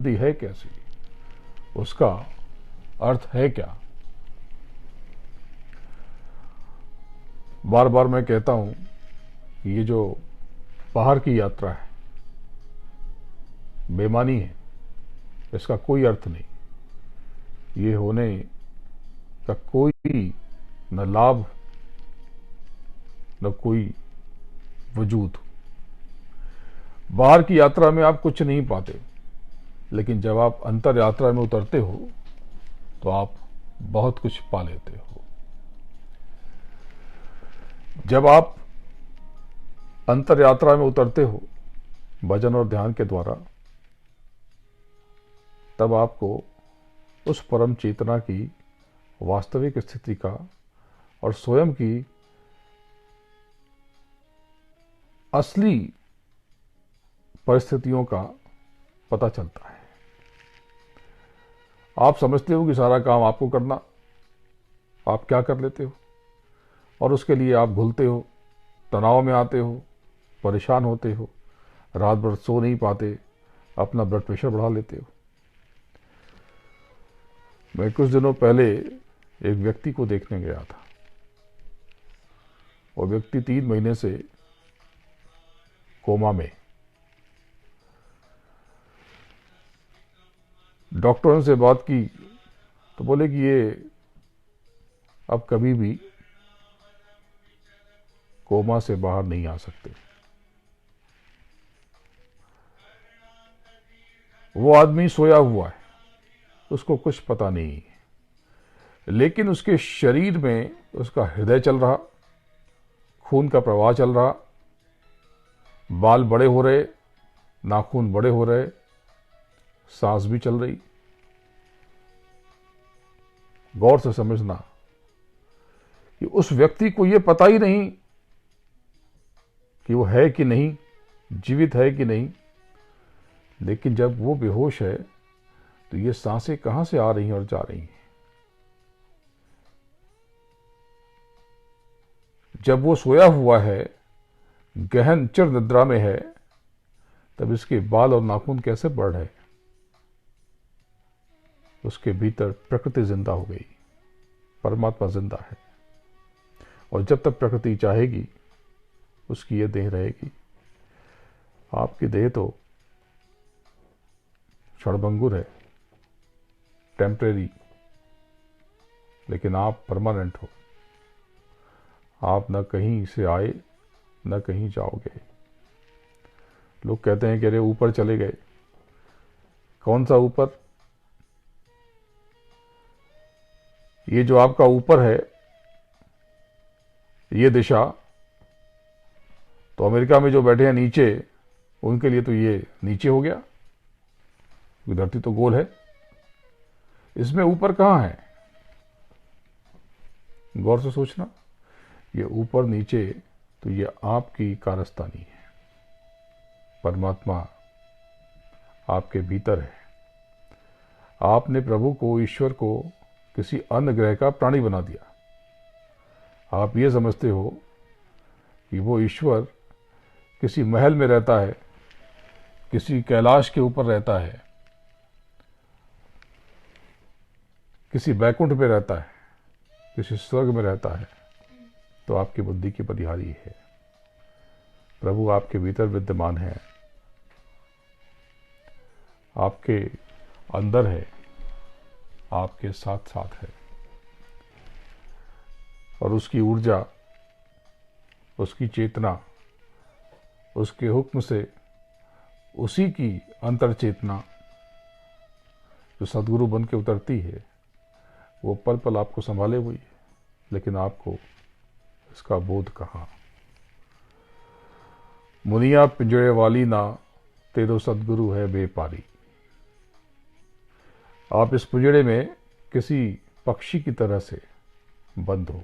दी है कैसी, उसका अर्थ है क्या। बार बार मैं कहता हूं कि ये जो बाहर की यात्रा है बेमानी है, इसका कोई अर्थ नहीं। ये होने का कोई न लाभ न कोई वजूद। बाहर की यात्रा में आप कुछ नहीं पाते, लेकिन जब आप अंतर यात्रा में उतरते हो तो आप बहुत कुछ पा लेते हो। जब आप अंतर यात्रा में उतरते हो भजन और ध्यान के द्वारा, तब आपको उस परम चेतना की वास्तविक स्थिति का और स्वयं की असली परिस्थितियों का पता चलता है। आप समझते हो कि सारा काम आपको करना, आप क्या कर लेते हो, और उसके लिए आप भूलते हो, तनाव में आते हो, परेशान होते हो, रात भर सो नहीं पाते, अपना ब्लड प्रेशर बढ़ा लेते हो। मैं कुछ दिनों पहले एक व्यक्ति को देखने गया था। वो व्यक्ति 3 महीने से कोमा में। डॉक्टरों से बात की तो बोले कि ये अब कभी भी कोमा से बाहर नहीं आ सकते। वो आदमी सोया हुआ है, उसको कुछ पता नहीं, लेकिन उसके शरीर में उसका हृदय चल रहा, खून का प्रवाह चल रहा, बाल बड़े हो रहे, नाखून बड़े हो रहे, सांस भी चल रही। गौर से समझना कि उस व्यक्ति को यह पता ही नहीं कि वो है कि नहीं, जीवित है कि नहीं, लेकिन जब वो बेहोश है तो ये सांसें कहां से आ रही हैं और जा रही हैं। जब वो सोया हुआ है, गहन चिर निद्रा में है, तब इसके बाल और नाखून कैसे बढ़ रहे। उसके भीतर प्रकृति जिंदा हो गई, परमात्मा जिंदा है, और जब तक प्रकृति चाहेगी उसकी ये देह रहेगी। आपकी देह तो क्षणभंगुर है, टेम्परेरी, लेकिन आप परमानेंट हो। आप न कहीं से आए न कहीं जाओगे। लोग कहते हैं कि अरे ऊपर चले गए। कौन सा ऊपर? ये जो आपका ऊपर है, ये दिशा, तो अमेरिका में जो बैठे हैं नीचे, उनके लिए तो ये नीचे हो गया, धरती तो गोल है। इसमें ऊपर कहां है? गौर से सोचना। ये ऊपर नीचे तो ये आपकी कारस्तानी है। परमात्मा आपके भीतर है। आपने प्रभु को, ईश्वर को किसी अन्य ग्रह का प्राणी बना दिया। आप ये समझते हो कि वो ईश्वर किसी महल में रहता है, किसी कैलाश के ऊपर रहता है, किसी बैकुंठ में रहता है, किसी स्वर्ग में रहता है। तो आपकी बुद्धि की परिहारी है। प्रभु आपके भीतर विद्यमान है, आपके अंदर है, आपके साथ साथ है, और उसकी ऊर्जा, उसकी चेतना, उसके हुक्म से, उसी की अंतर चेतना जो सदगुरु बन के उतरती है, वो पल पल आपको संभाले हुई है, लेकिन आपको इसका बोध कहाँ। मुनिया पिंजरे वाली ना, तेरो सदगुरु है बेपारी। आप इस पिंजरे में किसी पक्षी की तरह से बंद हो।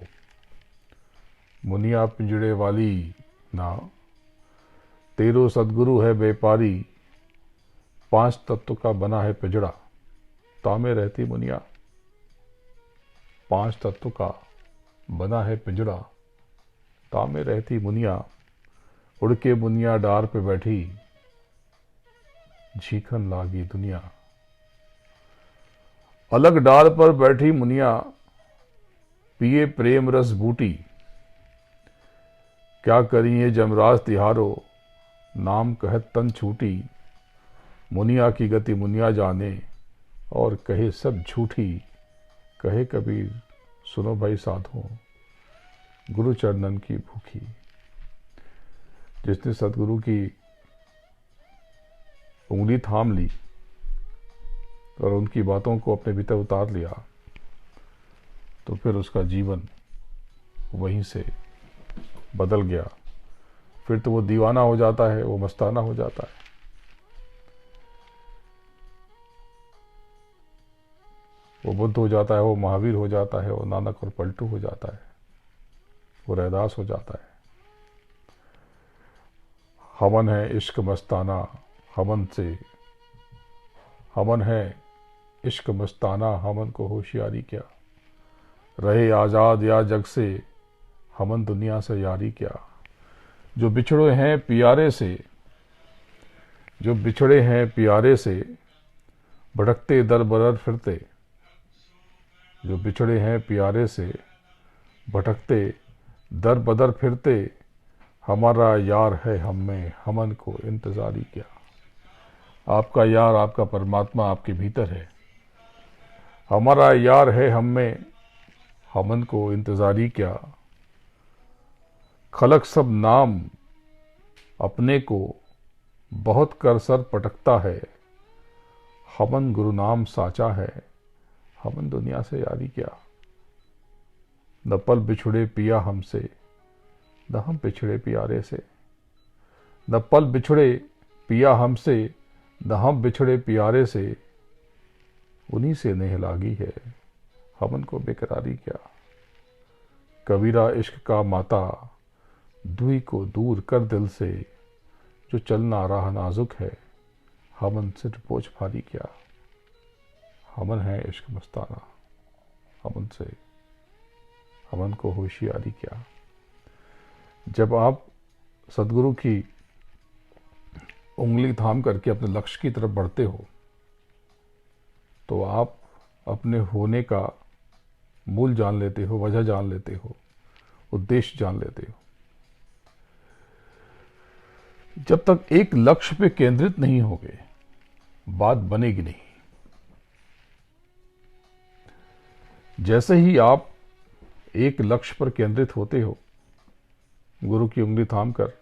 मुनिया पिंजरे वाली ना, तेरो सदगुरु है बेपारी। 5 तत्व का बना है पिंजड़ा, तामे रहती मुनिया। 5 तत्व का बना है पिंजड़ा, तामे रहती मुनिया। उड़ के मुनिया डार पे बैठी, झीखन लागी दुनिया। अलग डाल पर बैठी मुनिया, पिए प्रेम रस बूटी। क्या करिए जमराज तिहारो, नाम कहत तन छूटी। मुनिया की गति मुनिया जाने, और कहे सब झूठी। कहे कबीर सुनो भाई साधो, गुरु चरणन की भूखी। जिसने सतगुरु की उंगली थाम ली और उनकी बातों को अपने भीतर उतार लिया, तो फिर उसका जीवन वहीं से बदल गया। फिर तो वो दीवाना हो जाता है, वो मस्ताना हो जाता है। वो बुद्ध हो जाता है, वो महावीर हो जाता है, वो नानक और पलटू हो जाता है, वो रैदास हो जाता है। हमन है इश्क मस्ताना, हमन है इश्क मस्ताना, हमन को होशियारी क्या। रहे आजाद या जग से, हमन दुनिया से यारी क्या। जो बिछड़े हैं प्यारे से, जो बिछड़े हैं प्यारे से, भटकते दर बदर फिरते। जो बिछड़े हैं प्यारे से, भटकते दर बदर फिरते। हमारा यार है हम में, हमन को इंतजारी क्या। आपका यार, आपका परमात्मा आपके भीतर है। हमारा यार है हम में, हमन को इंतजारी क्या। खलक सब नाम अपने को, बहुत कर सर पटकता है। हमन गुरु नाम साचा है, हमन दुनिया से यारी क्या। न पल बिछुड़े पिया हमसे, न हम बिछड़े प्यारे से। न पल बिछुड़े पिया हमसे, न हम बिछड़े प्यारे से। उन्हीं से नेह लागी है, हमन को बेकरारी क्या। कबीरा इश्क का माता, दुई को दूर कर दिल से। जो चलना राह नाजुक है, हमन सिर बोझ भारी क्या। हमन है इश्क मस्ताना, हमन को होशियारी क्या। जब आप सदगुरु की उंगली थाम करके अपने लक्ष्य की तरफ बढ़ते हो, तो आप अपने होने का मूल जान लेते हो, वजह जान लेते हो, उद्देश्य जान लेते हो। जब तक एक लक्ष्य पे केंद्रित नहीं होगे, बात बनेगी नहीं। जैसे ही आप एक लक्ष्य पर केंद्रित होते हो, गुरु की उंगली थामकर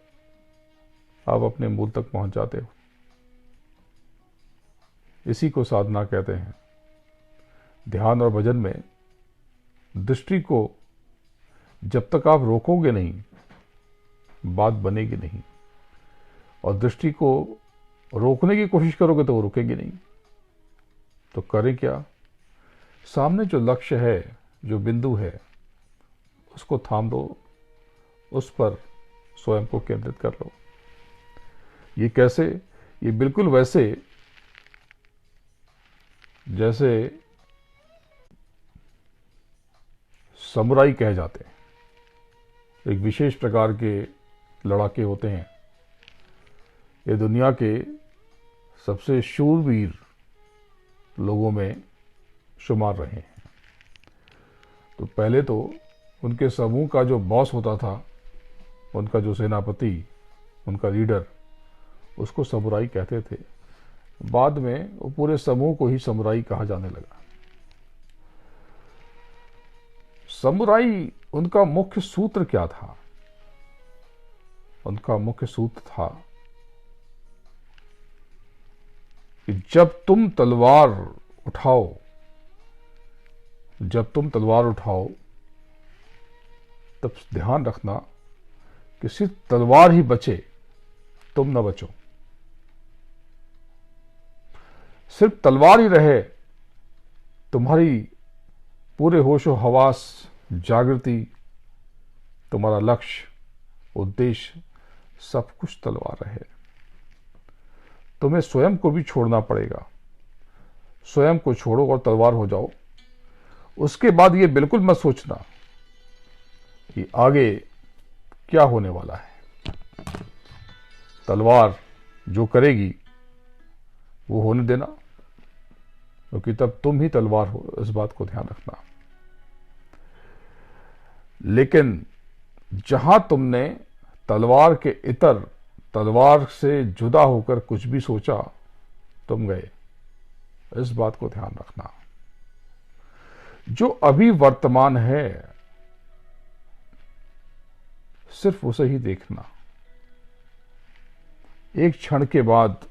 आप अपने मूल तक पहुंच जाते हो। इसी को साधना कहते हैं। ध्यान और भजन में दृष्टि को जब तक आप रोकोगे नहीं, बात बनेगी नहीं। और दृष्टि को रोकने की कोशिश करोगे तो वो रुकेगी नहीं। तो करें क्या? सामने जो लक्ष्य है, जो बिंदु है, उसको थाम दो, उस पर स्वयं को केंद्रित कर लो। ये कैसे? ये बिल्कुल वैसे जैसे समुराई कहे जाते हैं। एक विशेष प्रकार के लड़ाके होते हैं। ये दुनिया के सबसे शूरवीर लोगों में शुमार रहे हैं। तो पहले तो उनके समूह का जो बॉस होता था, उनका जो सेनापति, उनका लीडर, उसको समुराई कहते थे। बाद में वो पूरे समूह को ही समुराई कहा जाने लगा। समुराई, उनका मुख्य सूत्र क्या था? उनका मुख्य सूत्र था कि जब तुम तलवार उठाओ, तब ध्यान रखना कि सिर्फ तलवार ही बचे, तुम न बचो। सिर्फ तलवार ही रहे, तुम्हारी पूरे होशो हवास, जागृति, तुम्हारा लक्ष्य, उद्देश्य, सब कुछ तलवार रहे। तुम्हें स्वयं को भी छोड़ना पड़ेगा। स्वयं को छोड़ो और तलवार हो जाओ। उसके बाद ये बिल्कुल मत सोचना कि आगे क्या होने वाला है। तलवार जो करेगी वो होने देना। क्योंकि तब तुम ही तलवार हो, इस बात को ध्यान रखना। लेकिन जहां तुमने तलवार के इतर, तलवार से जुदा होकर कुछ भी सोचा, तुम गए। इस बात को ध्यान रखना। जो अभी वर्तमान है सिर्फ उसे ही देखना। एक क्षण के बाद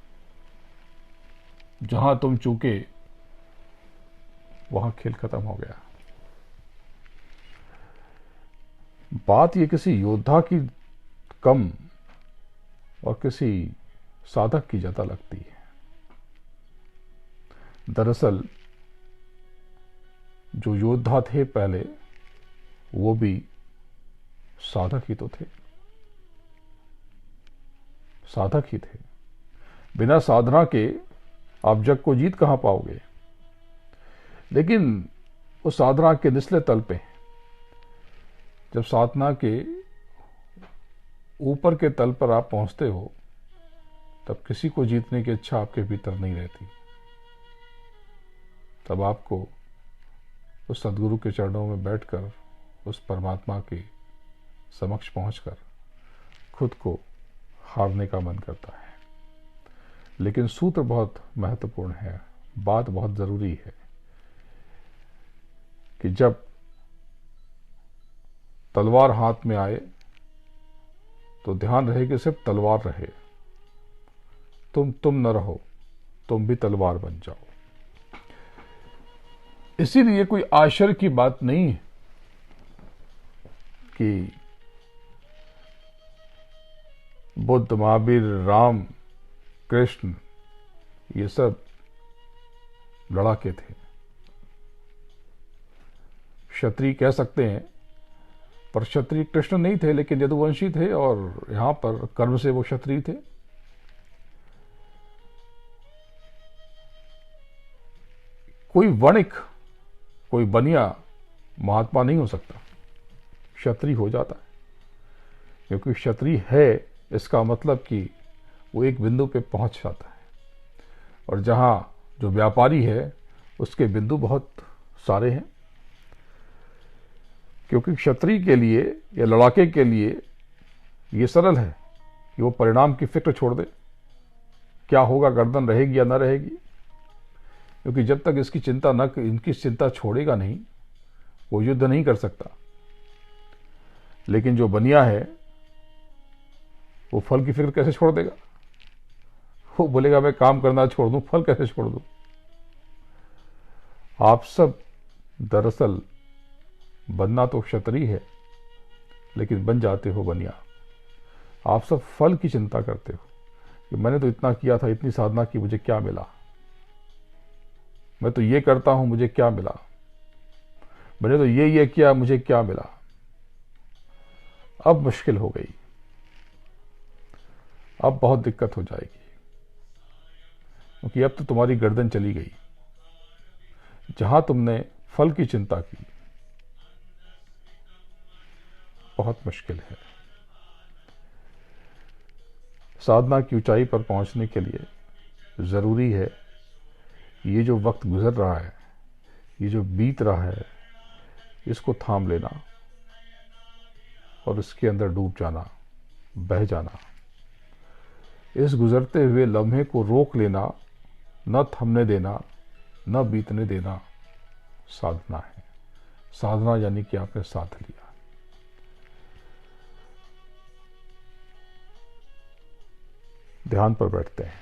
जहां तुम चूके वहां खेल खत्म हो गया। बात ये किसी योद्धा की कम और किसी साधक की ज्यादा लगती है। दरअसल जो योद्धा थे पहले, वो भी साधक ही तो थे, साधक ही थे। बिना साधना के आप जग को जीत कहां पाओगे। लेकिन उस साधना के निचले तल पे, जब साधना के ऊपर के तल पर आप पहुंचते हो, तब किसी को जीतने की इच्छा आपके भीतर नहीं रहती। तब आपको उस सदगुरु के चरणों में बैठकर, उस परमात्मा के समक्ष पहुंचकर खुद को हारने का मन करता है। लेकिन सूत्र बहुत महत्वपूर्ण है, बात बहुत जरूरी है कि जब तलवार हाथ में आए तो ध्यान रहे कि सिर्फ तलवार रहे, तुम न रहो, तुम भी तलवार बन जाओ। इसीलिए कोई आश्चर्य की बात नहीं है कि बुद्ध, महावीर, राम, कृष्ण, ये सब लड़ाके थे। क्षत्रिय कह सकते हैं, पर क्षत्रिय कृष्ण नहीं थे, लेकिन यदुवंशी थे और यहां पर कर्म से वो क्षत्रिय थे। कोई वणिक, कोई बनिया महात्मा नहीं हो सकता, क्षत्रिय हो जाता है। क्योंकि क्षत्रिय है, इसका मतलब कि वो एक बिंदु पे पहुंच जाता है, और जहां जो व्यापारी है उसके बिंदु बहुत सारे हैं। क्योंकि क्षत्रिय के लिए या लड़ाके के लिए ये सरल है कि वो परिणाम की फिक्र छोड़ दे, क्या होगा, गर्दन रहेगी या न रहेगी। क्योंकि जब तक इसकी चिंता न, इनकी चिंता छोड़ेगा नहीं, वो युद्ध नहीं कर सकता। लेकिन जो बनिया है वो फल की फिक्र कैसे छोड़ देगा। वो बोलेगा मैं काम करना छोड़ दूं, फल कैसे छोड़ दूं। आप सब दरअसल बनना तो क्षत्रिय है, लेकिन बन जाते हो बनिया। आप सब फल की चिंता करते हो कि मैंने तो इतना किया था, इतनी साधना की, मुझे क्या मिला। मैं तो ये करता हूं, मुझे क्या मिला। मैंने तो ये किया, मुझे क्या मिला। अब मुश्किल हो गई, अब बहुत दिक्कत हो जाएगी, क्योंकि अब तो तुम्हारी गर्दन चली गई। जहां तुमने फल की चिंता की, बहुत मुश्किल है। साधना की ऊंचाई पर पहुंचने के लिए जरूरी है ये जो वक्त गुजर रहा है, ये जो बीत रहा है, इसको थाम लेना और इसके अंदर डूब जाना, बह जाना। इस गुजरते हुए लम्हे को रोक लेना, न थमने देना, न बीतने देना, साधना है। साधना यानी कि आपने साथ लिया। ध्यान पर बैठते हैं।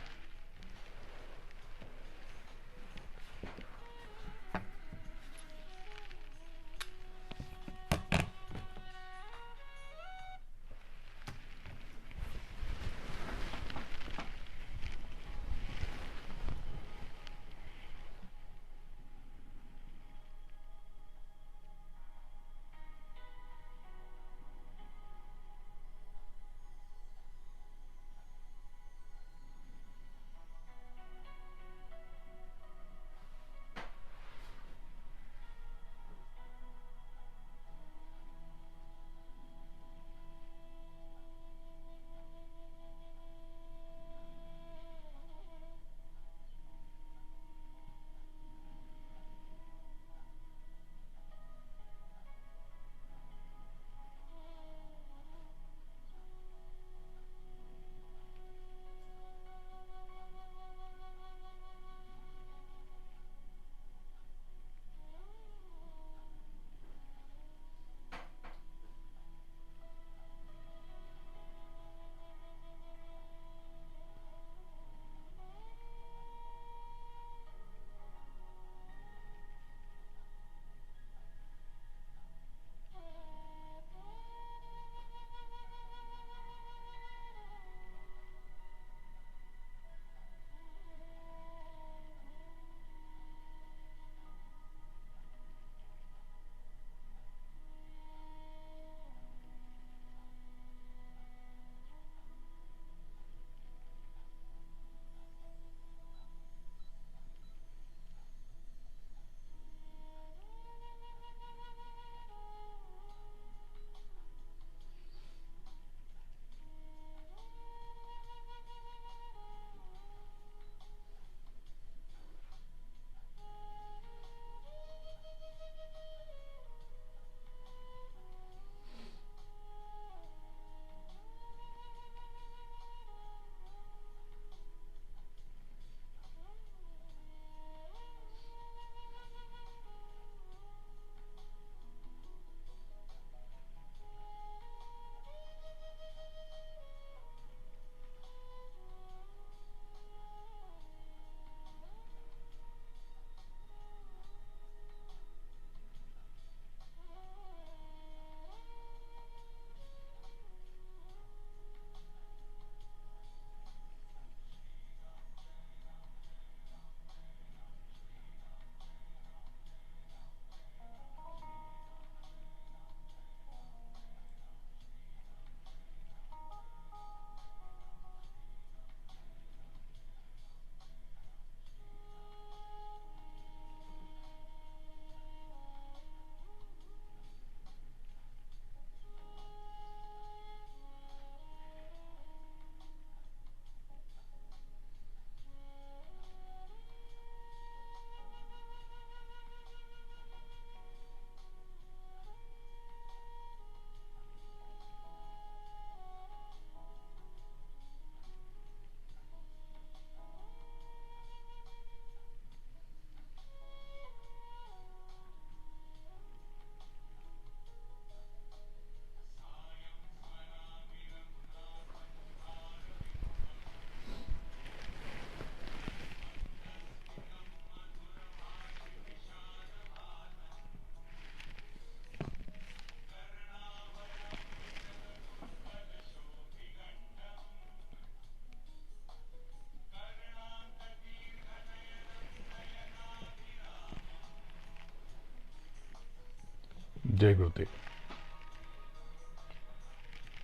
जय गुरुदेव।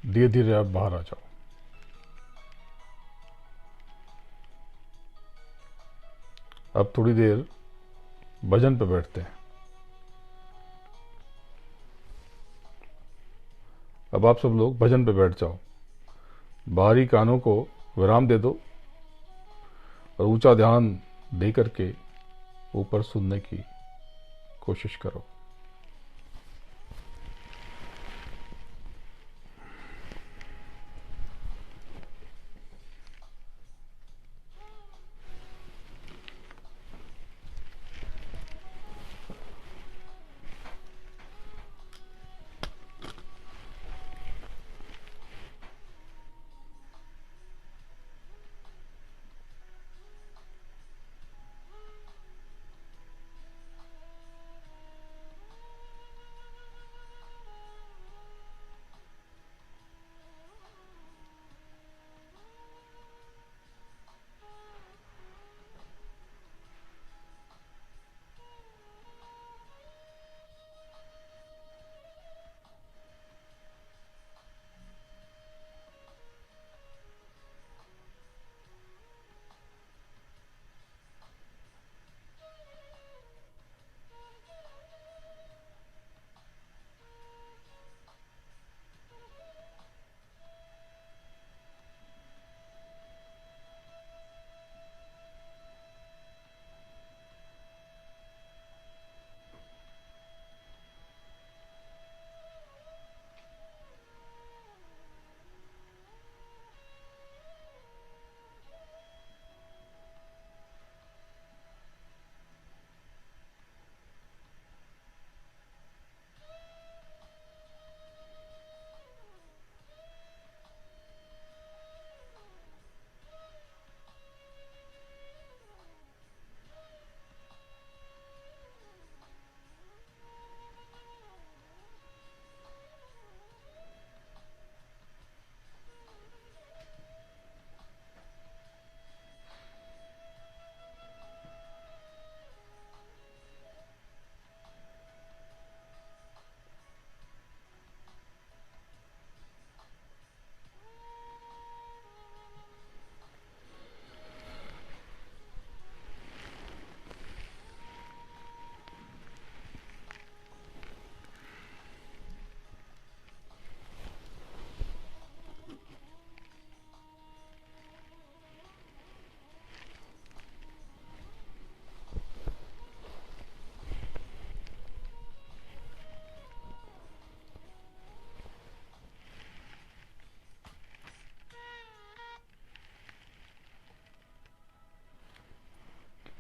धीरे धीरे आप बाहर आ जाओ। अब थोड़ी देर भजन पे बैठते हैं। अब आप सब लोग भजन पे बैठ जाओ। बाहरी कानों को विराम दे दो और ऊंचा ध्यान दे करके ऊपर सुनने की कोशिश करो।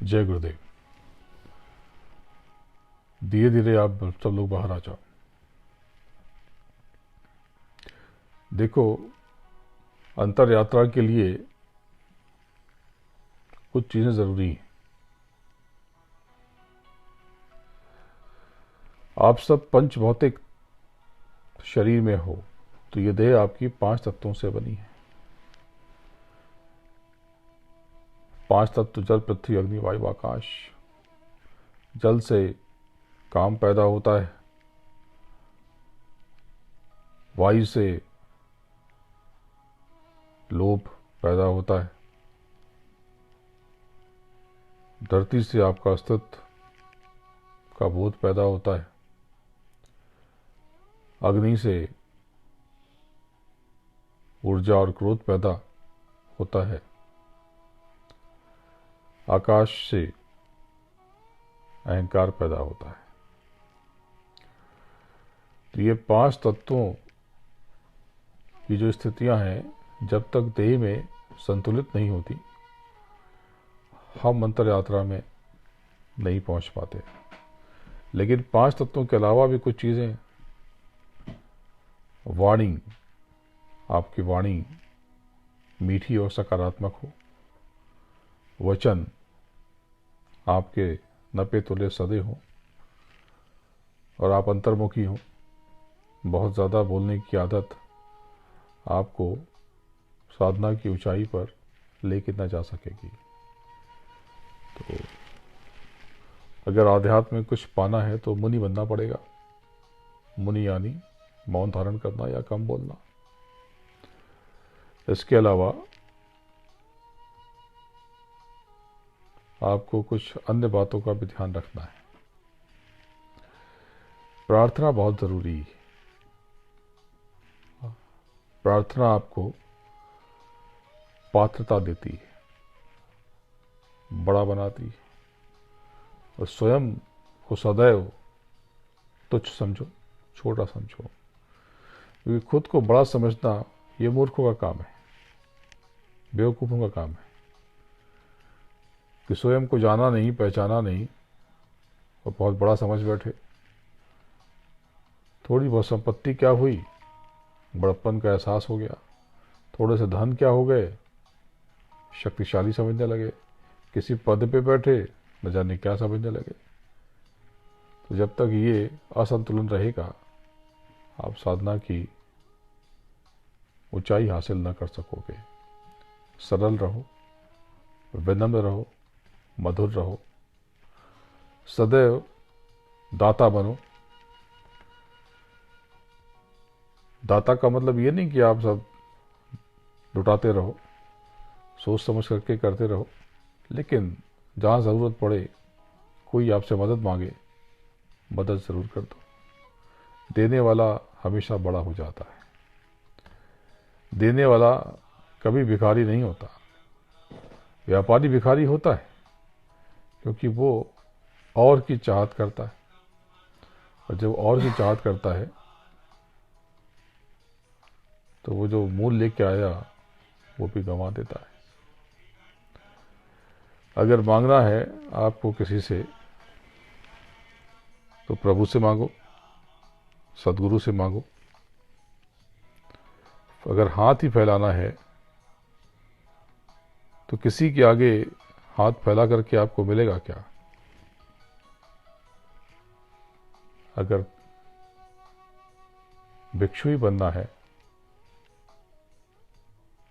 जय गुरुदेव। धीरे धीरे आप सब लोग बाहर आ जाओ। देखो, अंतर यात्रा के लिए कुछ चीजें जरूरी हैं। आप सब पंच भौतिक शरीर में हो तो ये देह आपकी 5 तत्वों से बनी है। 5 तत्व जल, पृथ्वी, अग्नि, वायु, आकाश। जल से काम पैदा होता है, वायु से लोभ पैदा होता है, धरती से आपका अस्तित्व का बोध पैदा होता है, अग्नि से ऊर्जा और क्रोध पैदा होता है, आकाश से अहंकार पैदा होता है। तो ये 5 तत्वों की जो स्थितियां हैं, जब तक देह में संतुलित नहीं होती, हम अंतर यात्रा में नहीं पहुंच पाते। लेकिन 5 तत्वों के अलावा भी कुछ चीजें, वाणी, आपकी वाणी मीठी और सकारात्मक हो, वचन आपके नपे तुले सदे हो और आप अंतर्मुखी हो। बहुत ज़्यादा बोलने की आदत आपको साधना की ऊंचाई पर लेके न जा सकेगी। तो अगर आध्यात्म में कुछ पाना है तो मुनि बनना पड़ेगा, मुनि यानी मौन धारण करना या कम बोलना। इसके अलावा आपको कुछ अन्य बातों का भी ध्यान रखना है। प्रार्थना बहुत जरूरी है। प्रार्थना आपको पात्रता देती है, बड़ा बनाती है, और स्वयं को सदैव तुच्छ समझो, छोटा समझो, क्योंकि खुद को बड़ा समझना ये मूर्खों का काम है, बेवकूफ़ों का काम है, कि स्वयं को जाना नहीं, पहचाना नहीं और बहुत बड़ा समझ बैठे। थोड़ी बहुत संपत्ति क्या हुई, बड़प्पन का एहसास हो गया। थोड़े से धन क्या हो गए, शक्तिशाली समझने लगे। किसी पद पे बैठे, न जाने क्या समझने लगे। तो जब तक ये असंतुलन रहेगा, आप साधना की ऊंचाई हासिल न कर सकोगे। सरल रहो, विनम्र रहो, मधुर रहो, सदैव दाता बनो। दाता का मतलब ये नहीं कि आप सब लुटाते रहो, सोच समझ करके करते रहो, लेकिन जहाँ ज़रूरत पड़े, कोई आपसे मदद मांगे, मदद ज़रूर कर दो। देने वाला हमेशा बड़ा हो जाता है। देने वाला कभी भिखारी नहीं होता। व्यापारी भिखारी होता है, क्योंकि वो और की चाहत करता है, और जब और की चाहत करता है तो वो जो मूल लेके आया वो भी गंवा देता है। अगर मांगना है आपको किसी से, तो प्रभु से मांगो, सदगुरु से मांगो। अगर हाथ ही फैलाना है तो किसी के आगे हाथ फैला करके आपको मिलेगा क्या? अगर भिक्षु ही बनना है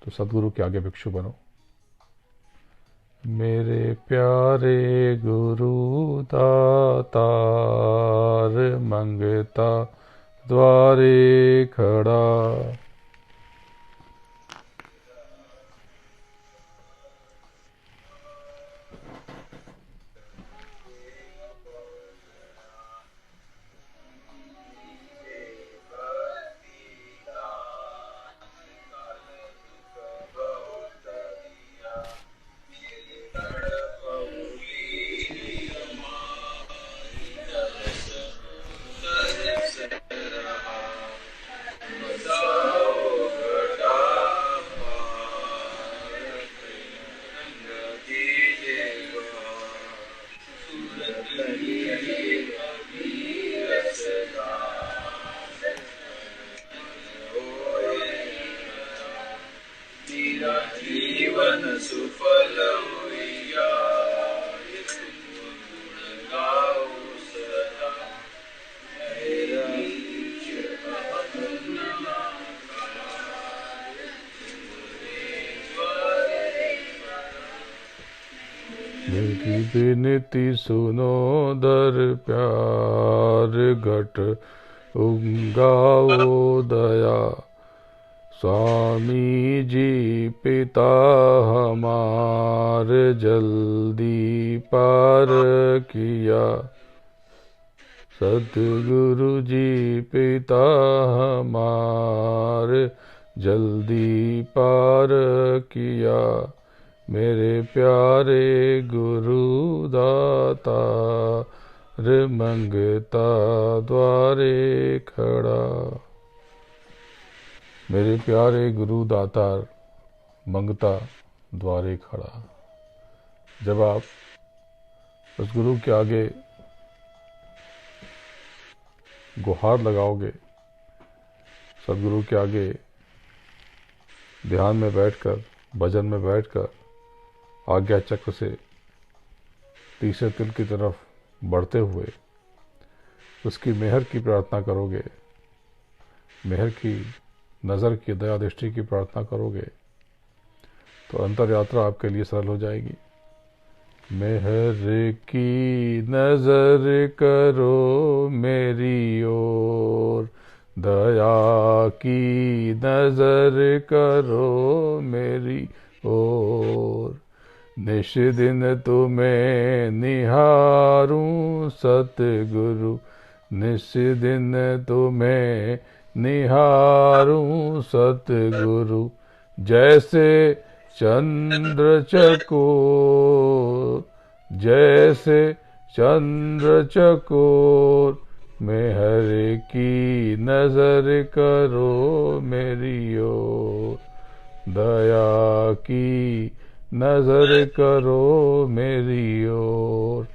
तो सदगुरु के आगे भिक्षु बनो। मेरे प्यारे गुरु दातार, मंगता द्वारे खड़ा। मेरी विनती सुनो दर प्यार, घट उंगाओ दया। स्वामी जी पिता हमार, जल्दी पार किया। सतगुरु जी पिता हमार, जल्दी पार किया। मेरे प्यारे गुरु दाता, मंगता द्वारे खड़ा। मेरे प्यारे गुरु दातार, मंगता द्वारे खड़ा। जब आप उस गुरु के आगे गुहार लगाओगे, सदगुरु के आगे ध्यान में बैठकर, भजन में बैठकर, आज्ञा चक्र से तीसरे तिल की तरफ बढ़ते हुए उसकी मेहर की प्रार्थना करोगे, मेहर की नज़र की, दया दृष्टि की प्रार्थना करोगे, तो अंतर यात्रा आपके लिए सरल हो जाएगी। मेहर की नजर करो मेरी ओर, दया की नजर करो मेरी ओर। निश दिन तुम्हें निहारूं सतगुरु, निश दिन तुम्हें निहारूं सतगुरु। जैसे चंद्र चकोर, जैसे चंद्र चकोर, मेहर की नजर करो मेरी ओर, दया की नजर करो मेरी ओर।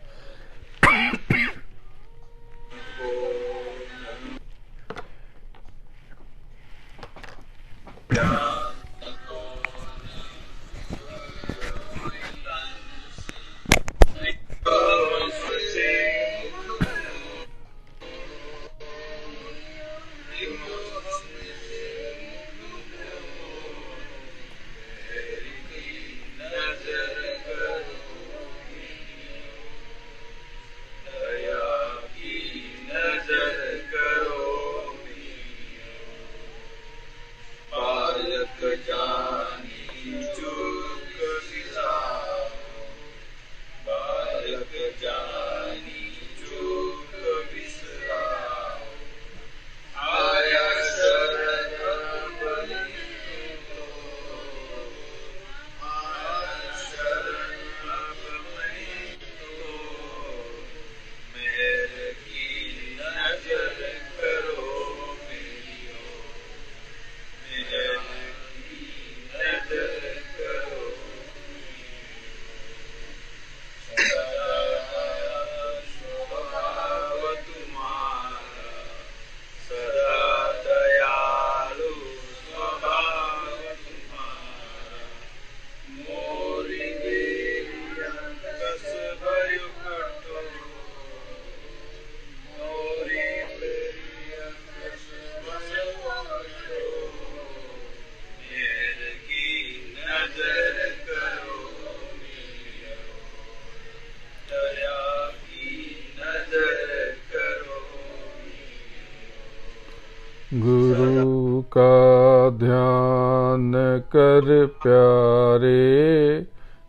गुरु का ध्यान कर प्यारे,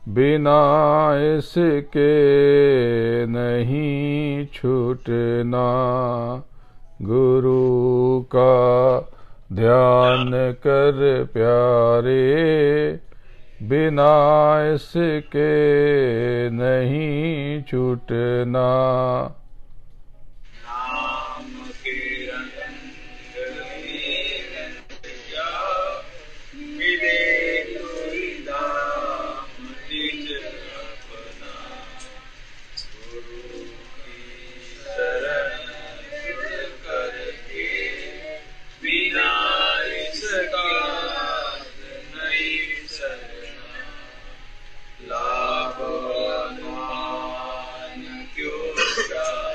बिना इसके नहीं छूटना। गुरु का ध्यान कर प्यारे, बिना इसके नहीं छूटना। God.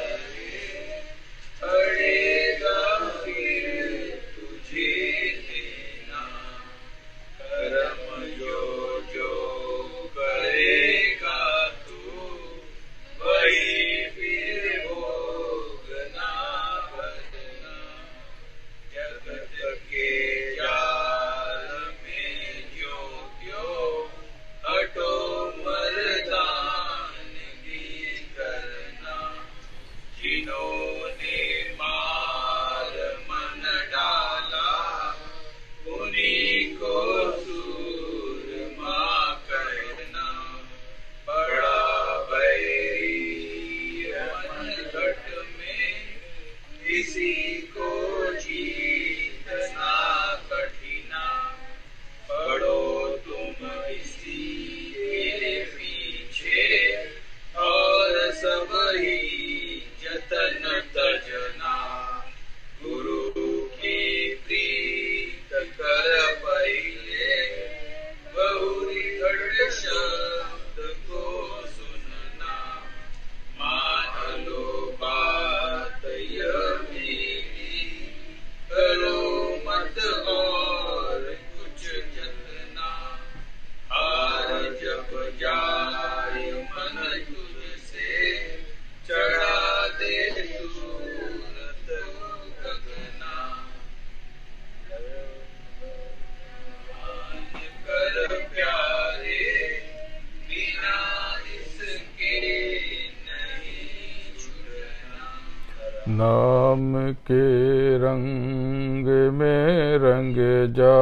नाम के रंग में रंग जा,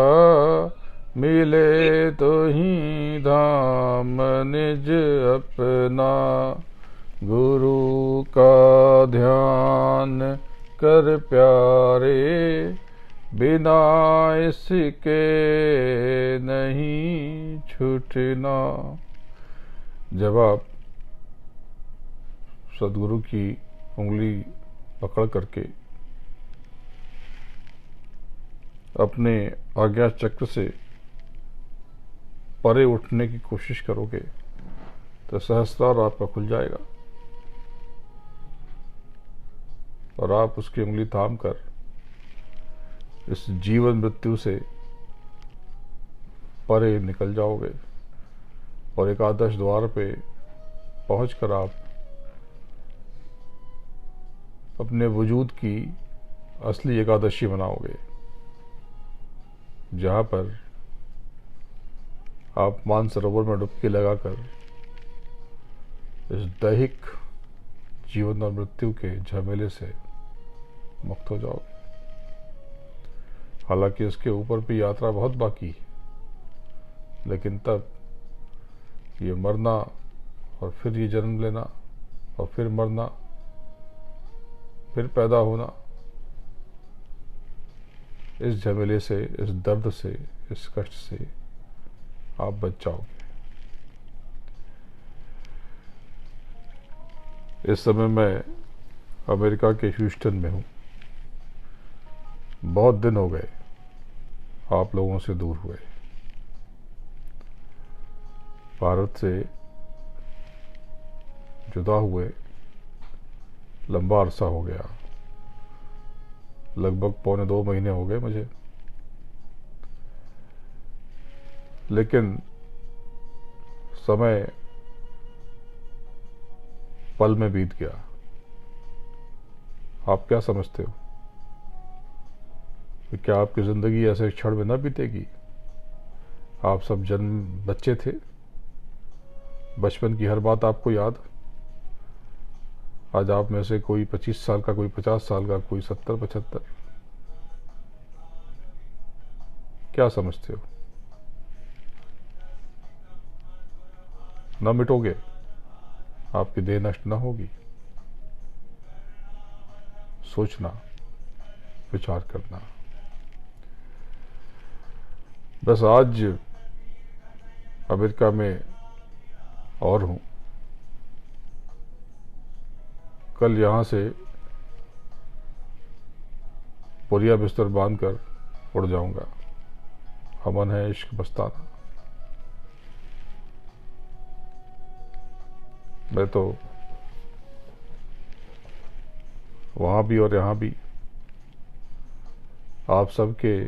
मिले तो ही धाम निज अपना। गुरु का ध्यान कर प्यारे, बिना इसके नहीं छूटना। जब आप सदगुरु की उंगली पकड़ करके अपने आज्ञा चक्र से परे उठने की कोशिश करोगे तो सहस्रार आपका खुल जाएगा और आप उसकी उंगली थाम कर इस जीवन मृत्यु से परे निकल जाओगे और एकादश द्वार पे पहुंचकर आप अपने वजूद की असली एकादशी मनाओगे, जहां पर आप मानसरोवर में डुबकी लगाकर इस दैहिक जीवन और मृत्यु के झमेले से मुक्त हो जाओगे। हालांकि इसके ऊपर भी यात्रा बहुत बाकी है, लेकिन तब ये मरना और फिर ये जन्म लेना और फिर मरना, फिर पैदा होना, इस झमेले से, इस दर्द से, इस कष्ट से आप बच जाओगे। इस समय मैं अमेरिका के ह्यूस्टन में हूं। बहुत दिन हो गए आप लोगों से दूर हुए। भारत से जुदा हुए लंबा अरसा हो गया, लगभग 1.25 महीने हो गए मुझे। लेकिन समय पल में बीत गया। आप क्या समझते हो कि क्या आपकी जिंदगी ऐसे क्षण में न बीतेगी? आप सब जन्म बच्चे थे, बचपन की हर बात आपको याद। आज आप में से कोई 25 साल का, कोई 50 साल का, कोई 70-75। क्या समझते हो? न मिटोगे, आपकी देह नष्ट न होगी। सोचना, विचार करना। बस आज अमेरिका में और हूं, कल यहां से पुरिया बिस्तर बांधकर उड़ जाऊंगा। अमन है इश्क बस्ताना। मैं तो वहां भी और यहां भी आप सबके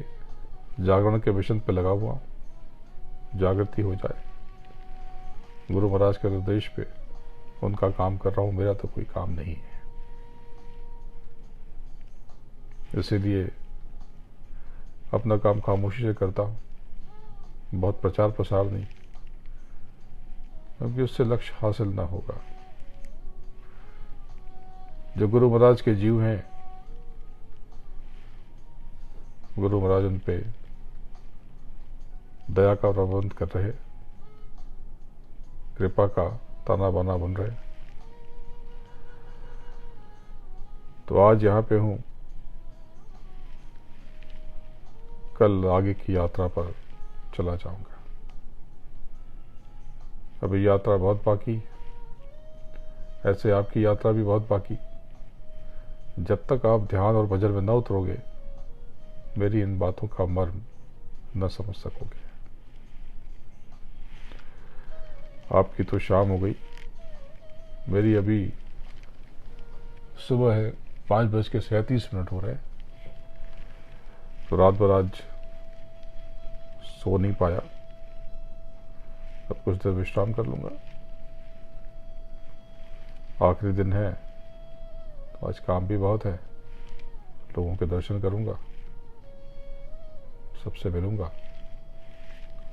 जागरण के मिशन पे लगा हुआ हूं। जागृति हो जाए, गुरु महाराज के निर्देश पे उनका काम कर रहा हूं। मेरा तो कोई काम नहीं है, इसीलिए अपना काम खामोशी से करता हूं। बहुत प्रचार प्रसार नहीं, क्योंकि उससे लक्ष्य हासिल ना होगा। जो गुरु महाराज के जीव हैं, गुरु महाराज उन पे दया का प्रबंध कर रहे, कृपा का ताना बाना बन रहे। तो आज यहां पे हूं, कल आगे की यात्रा पर चला जाऊंगा। अभी यात्रा बहुत बाकी, ऐसे आपकी यात्रा भी बहुत बाकी। जब तक आप ध्यान और भजन में न उतरोगे, मेरी इन बातों का मर्म न समझ सकोगे। आपकी तो शाम हो गई, मेरी अभी सुबह है। 5:37 हो रहे हैं। तो रात भर आज सो नहीं पाया। अब कुछ देर विश्राम कर लूंगा। आखिरी दिन है तो आज काम भी बहुत है। लोगों के दर्शन करूंगा, सबसे मिलूंगा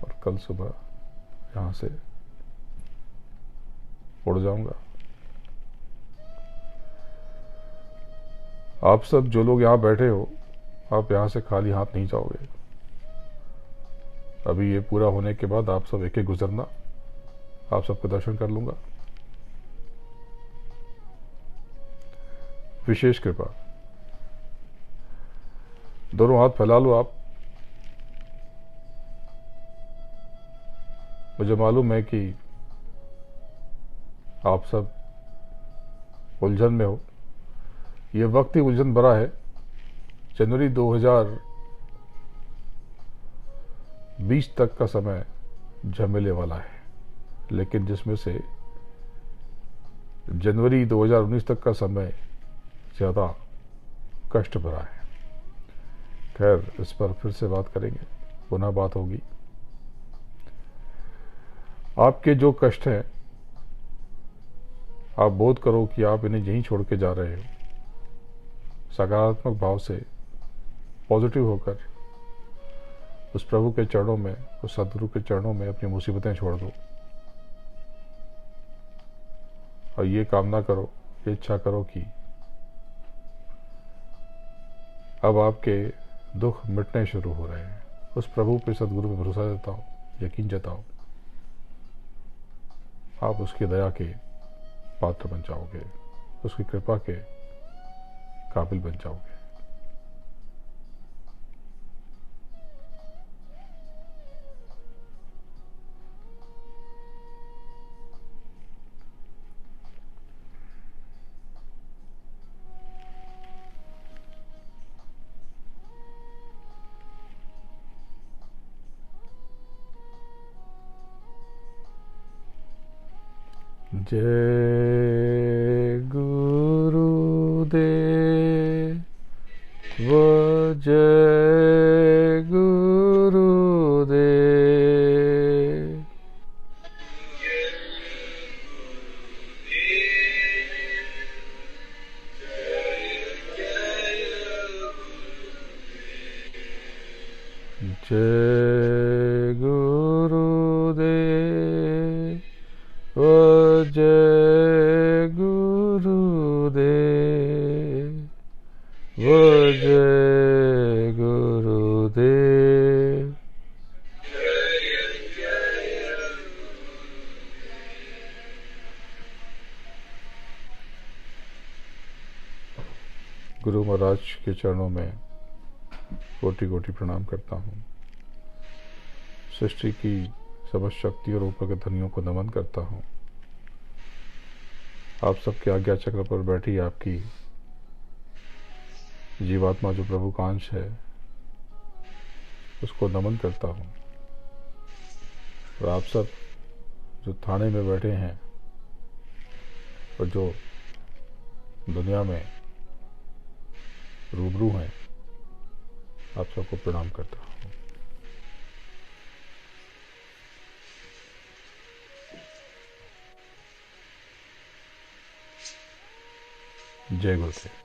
और कल सुबह यहां से उड़ जाऊंगा। आप सब जो लोग यहाँ बैठे हो, आप यहाँ से खाली हाथ नहीं जाओगे। अभी ये पूरा होने के बाद आप सब एक एक गुजरना, आप सबके दर्शन कर लूंगा। विशेष कृपा। दोनों हाथ फैला लो आप। मुझे मालूम है कि आप सब उलझन में हो। ये वक्त ही उलझन भरा है। जनवरी 2020 तक का समय झमेले वाला है, लेकिन जिसमें से जनवरी 2019 तक का समय ज़्यादा कष्ट भरा है। खैर, इस पर फिर से बात करेंगे, पुनः बात होगी। आपके जो कष्ट हैं, आप बोध करो कि आप इन्हें यहीं छोड़ के जा रहे हो। सकारात्मक भाव से, पॉजिटिव होकर उस प्रभु के चरणों में, उस सदगुरु के चरणों में अपनी मुसीबतें छोड़ दो और ये कामना करो, ये इच्छा करो कि अब आपके दुख मिटने शुरू हो रहे हैं। उस प्रभु पे, सदगुरु पे भरोसा जताओ, यकीन जताओ। आप उसकी दया के पात्र बन जाओगे, उसकी कृपा के काबिल बन जाओगे। जय गुरुदेव, जय गुरुदेव। जय गुरुदेव, जय गुरुदेव, जय गुरुदेव। गुरु महाराज के चरणों में कोटि कोटि प्रणाम करता हूँ। सृष्टि की समस्त शक्ति और ऊपर के धनियों को नमन करता हूँ। आप सबके आज्ञा चक्र पर बैठी आपकी जीवात्मा जो प्रभु का अंश है, उसको नमन करता हूँ। और आप सब जो थाने में बैठे हैं और जो दुनिया में रूबरू हैं, आप सबको प्रणाम करता हूँ। जय गुरुदेव।